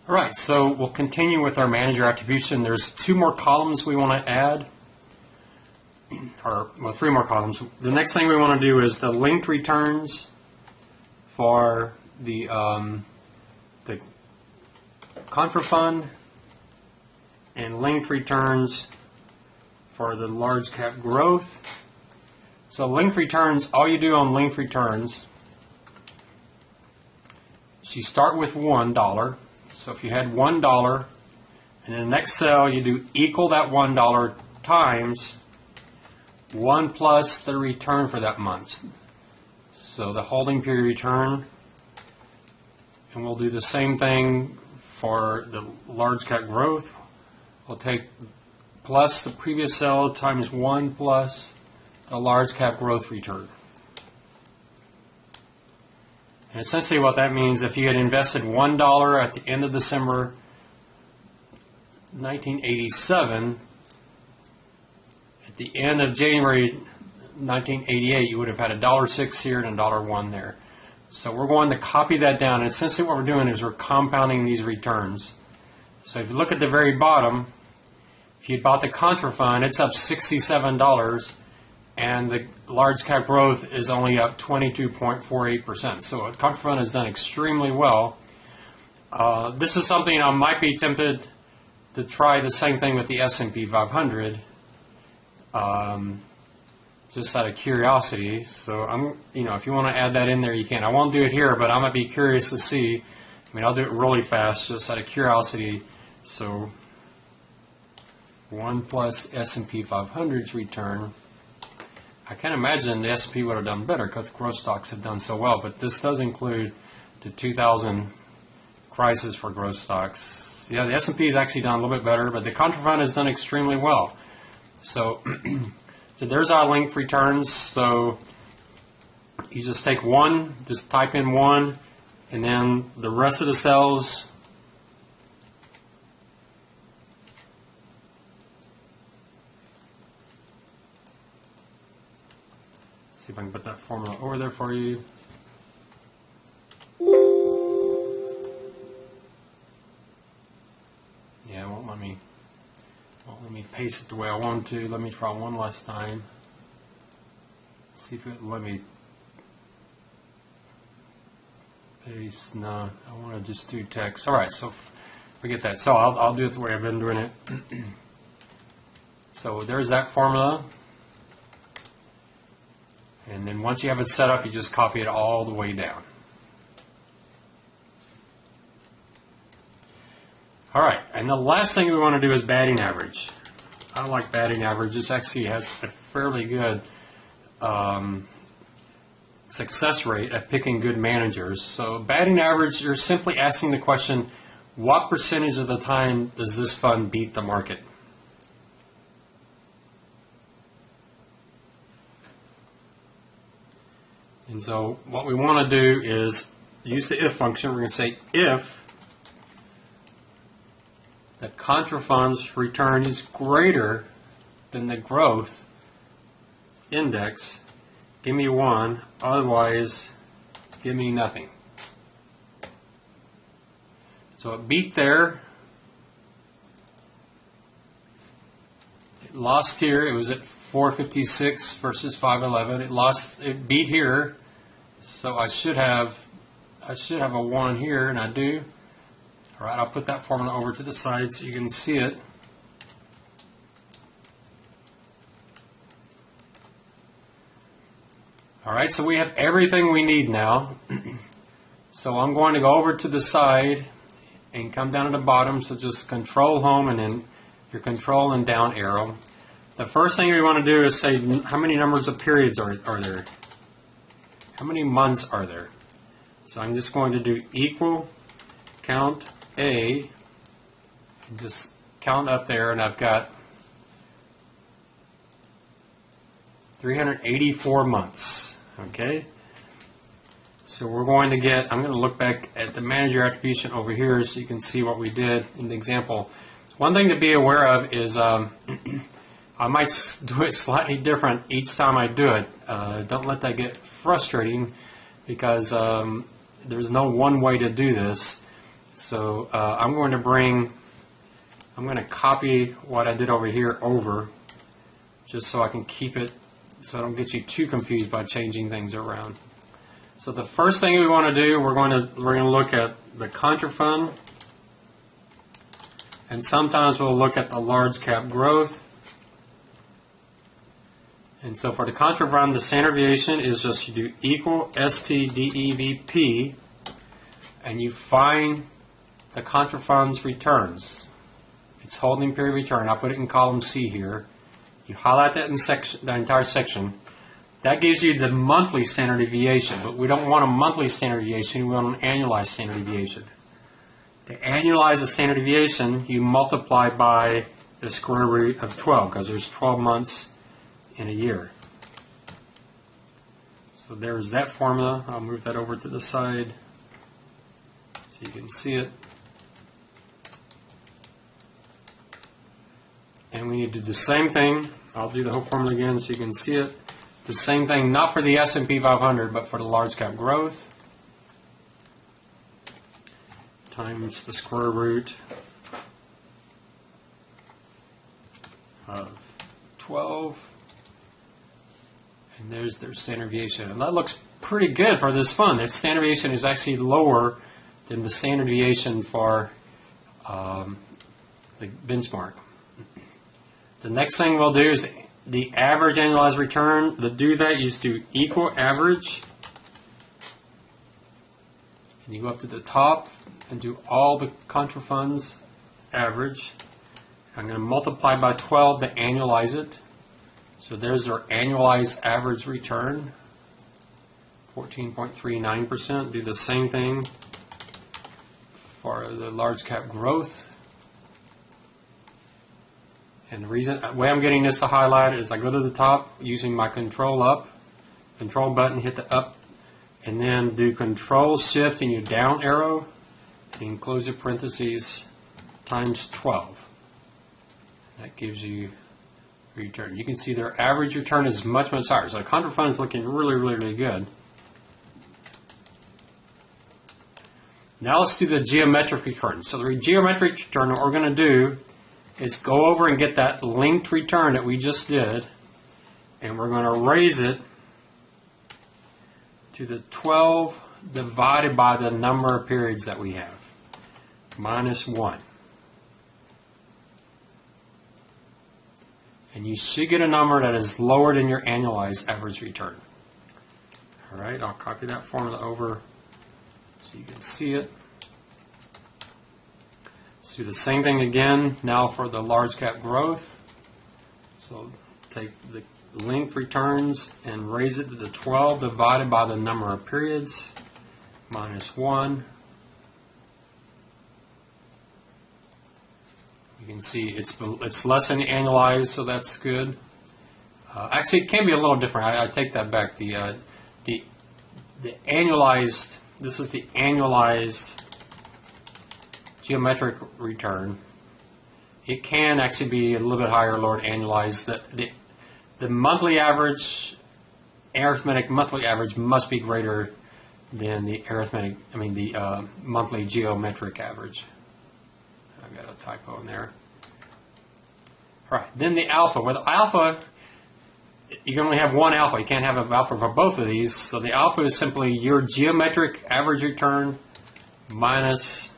All right, so we'll continue with our manager attribution. There's two more columns we want to add, or well, three more columns. The next thing we want to do is the linked returns for the Contrafund and linked returns for the large cap growth. So linked returns, all you do on linked returns is you start with $1. So if you had $1, and in the next cell you do equal that $1 times 1 plus the return for that month. So the holding period return, and we'll do the same thing for the large cap growth. We'll take plus the previous cell times 1 plus the large cap growth return. And essentially what that means, if you had invested $1 at the end of December 1987, at the end of January 1988, you would have had $1.06 here and $1.01 there. So we're going to copy that down, and essentially what we're doing is we're compounding these returns. So if you look at the very bottom, if you bought the Contrafund, it's up $67, and the large cap growth is only up 22.48%. So Contrafund has done extremely well. This is something I might be tempted to try the same thing with the S&P 500, just out of curiosity. So if you want to add that in there, you can. I won't do it here, but I'm gonna be curious to see. I mean, I'll do it really fast, just out of curiosity. So 1 plus S&P 500's return. I can't imagine the S&P would have done better because growth stocks have done so well, but this does include the 2000 crisis for growth stocks. Yeah, the S&P has actually done a little bit better, but the Contrafund has done extremely well. So, so there's our linked returns. So you just take one, just type in 1, and then the rest of the cells, see if I can put that formula over there for you. Yeah, it won't let me paste it the way I want to. Let me try one last time. See if it let me paste. No, I want to just do text. All right, so forget that. So I'll do it the way I've been doing it. So there's that formula. And then once you have it set up, you just copy it all the way down. All right, and the last thing we want to do is batting average. I like batting average. It actually has a fairly good success rate at picking good managers. So batting average, you're simply asking the question, what percentage of the time does this fund beat the market? And so what we want to do is use the if function. We're going to say if the Contrafund's return is greater than the growth index, give me 1, otherwise give me nothing. So it beat there. It lost here. It was at 456 versus 511. It beat here, so I should have a 1 here, and I do. All right, I'll put that formula over to the side so you can see it. All right, so we have everything we need now. So I'm going to go over to the side and come down to the bottom. So just Control Home and then your Control and down arrow. The first thing we want to do is say how many numbers of periods are there? How many months are there? So I'm just going to do equal count A and just count up there, and I've got 384 months. Okay? So we're going to get, I'm going to look back at the manager attribution over here so you can see what we did in the example. One thing to be aware of is I might do it slightly different each time I do it. Don't let that get frustrating because there's no one way to do this. So I'm going to copy what I did over here over, just so I can keep it, so I don't get you too confused by changing things around. So the first thing we want to do, we're going to look at the Contrafund, and sometimes we'll look at the large cap growth. And so for the Contrafund, the standard deviation is just you do equal STDEVP, and you find the Contrafund's returns. It's holding period return. I'll put it in column C here. You highlight that in the entire section. That gives you the monthly standard deviation, but we don't want a monthly standard deviation, we want an annualized standard deviation. To annualize the standard deviation, you multiply by the square root of 12, because there's 12 months in a year. So there's that formula. I'll move that over to the side so you can see it. And we need to do the same thing. I'll do the whole formula again so you can see it. The same thing, not for the S&P 500, but for the large cap growth, times the square root of 12. And there's their standard deviation. And that looks pretty good for this fund. The standard deviation is actually lower than the standard deviation for the benchmark. The next thing we'll do is the average annualized return. To do that, you just do equal average. And you go up to the top and do all the Contrafund's average. I'm going to multiply by 12 to annualize it. So there's our annualized average return, 14.39%. Do the same thing for the large cap growth. And the way I'm getting this to highlight is I go to the top using my control button, hit the up, and then do control shift and your down arrow, and close your parentheses times 12. That gives you return. You can see their average return is much, much higher. So the Contrafund is looking really, really, really good. Now let's do the geometric return. So the geometric return, what we're going to do is go over and get that linked return that we just did, and we're going to raise it to the 12 divided by the number of periods that we have, minus 1. And you should get a number that is lower than your annualized average return. All right, I'll copy that formula over so you can see it. Let's do the same thing again now for the large cap growth. So take the linked returns and raise it to the 12 divided by the number of periods, minus 1. You can see it's less than annualized, so that's good. Actually, it can be a little different. I take that back. The annualized. This is the annualized geometric return. It can actually be a little bit higher or lower annualized. The monthly average, arithmetic monthly average, must be greater than the monthly geometric average. I've got a typo in there. All right, then the alpha. Well, the alpha, you can only have one alpha. You can't have an alpha for both of these. So the alpha is simply your geometric average return minus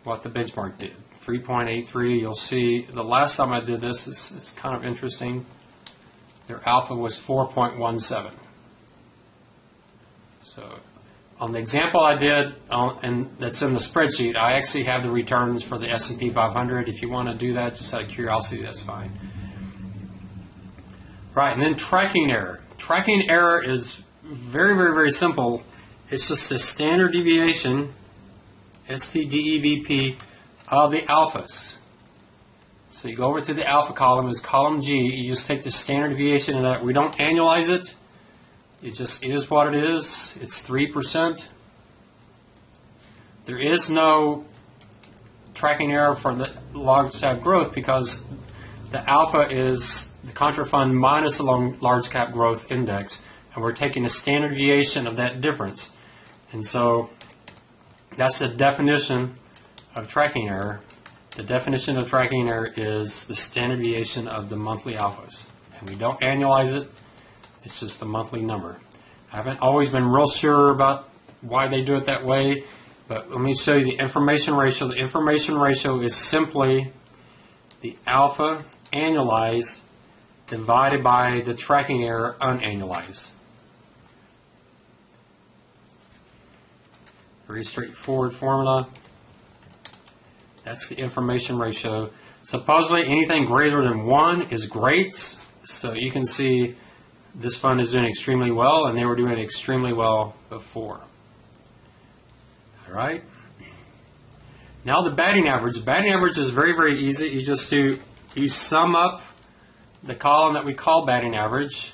what the benchmark did, 3.83. You'll see the last time I did this, it's kind of interesting. Their alpha was 4.17. So on the example I did, and that's in the spreadsheet, I actually have the returns for the S&P 500. If you want to do that, just out of curiosity, that's fine. Right, and then tracking error. Tracking error is very, very, very simple. It's just a standard deviation, STDEVP, of the alphas. So you go over to the alpha column, is column G. You just take the standard deviation of that. We don't annualize it. It just is what it is. It's 3%. There is no tracking error for the large cap growth because the alpha is the Contrafund minus the large cap growth index, and we're taking the standard deviation of that difference. And so That's the definition of tracking error. The definition of tracking error is the standard deviation of the monthly alphas. And we don't annualize it, it's just the monthly number. I haven't always been real sure about why they do it that way, but let me show you the information ratio. The information ratio is simply the alpha annualized divided by the tracking error unannualized. Very straightforward formula. That's the information ratio. Supposedly anything greater than 1 is great. So you can see this fund is doing extremely well, and they were doing extremely well before. All right. Now the batting average. Batting average is very, very easy. You sum up the column that we call batting average.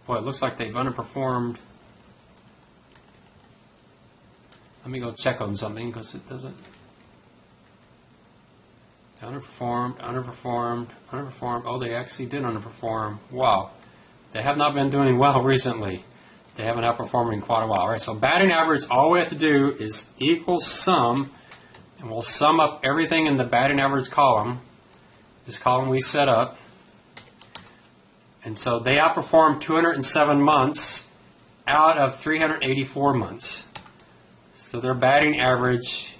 Boy, it looks like they've underperformed. Let me go check on something because it doesn't. Underperformed, underperformed, underperformed. Oh, they actually did underperform. Wow. They have not been doing well recently. They haven't outperformed in quite a while. All right, so batting average, all we have to do is equal sum, and we'll sum up everything in the batting average column, this column we set up. And so they outperformed 207 months out of 384 months. So their batting average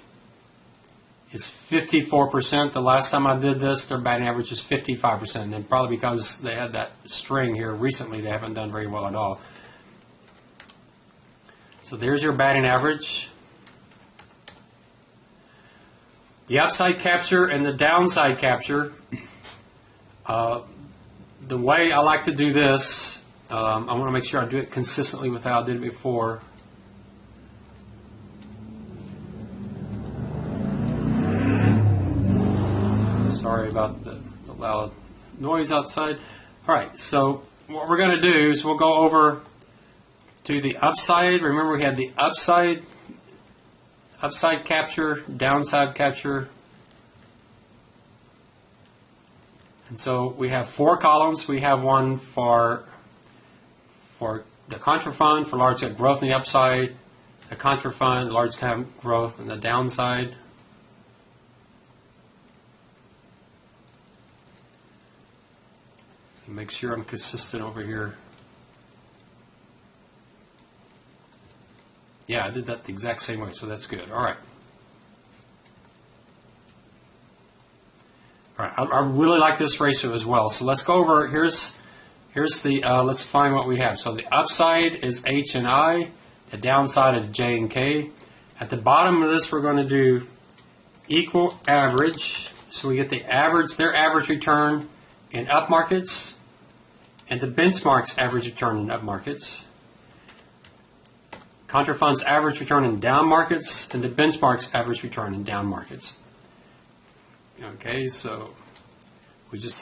is 54%. The last time I did this, their batting average was 55%. And probably because they had that string here recently, they haven't done very well at all. So there's your batting average. The upside capture and the downside capture. The way I like to do this, I want to make sure I do it consistently with how I did it before. Sorry about the loud noise outside. All right, so what we're going to do is we'll go over to the upside. Remember, we had the upside capture, downside capture. And so we have 4 columns. We have one for the Contrafund for large cap growth on the upside, the Contrafund large cap growth on the downside. Make sure I'm consistent over here. Yeah, I did that the exact same way, so that's good. All right. All right, I really like this ratio as well. So let's go over, here's the, let's find what we have. So the upside is H and I, the downside is J and K. At the bottom of this, we're going to do equal average. So we get the average, their average return in up markets, and the benchmark's average return in up markets. Contrafund's average return in down markets, and the benchmark's average return in down markets. Okay, so we just